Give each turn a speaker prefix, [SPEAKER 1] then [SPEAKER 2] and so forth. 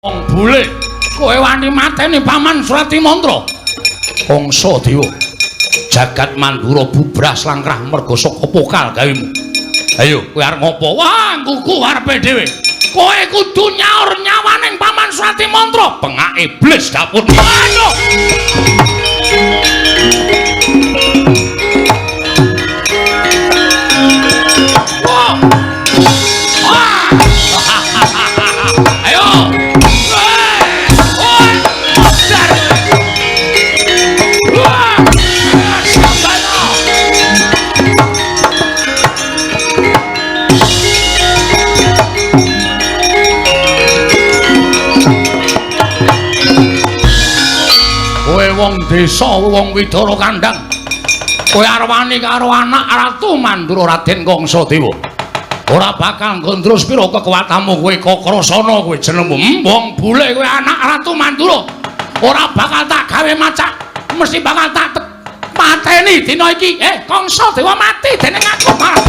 [SPEAKER 1] Wong bule, kowe wani mateni Paman Suratimandra. Kangsa Dewa. Jagat Mandura bubrah slangkrah merga saka pokal gawemu. Ayo, kowe arep ngopo? Wah, kuku arepe dhewe. Kowe kudu nyaur nyawaning Paman Suratimandra. Pengak iblis dapur. Aduh. Wong desa wong Widara Kandhang kowe arep wani karo anak Ratu Mandura Raden Kangsadewa ora bakal gondro pira kekuatanmu kowe Kakrasana kowe jenengmu wong bule kowe anak Ratu Mandura ora bakal tak gawe macak mesti bakal tak mateni dina iki Kangsadewa mati dening aku malah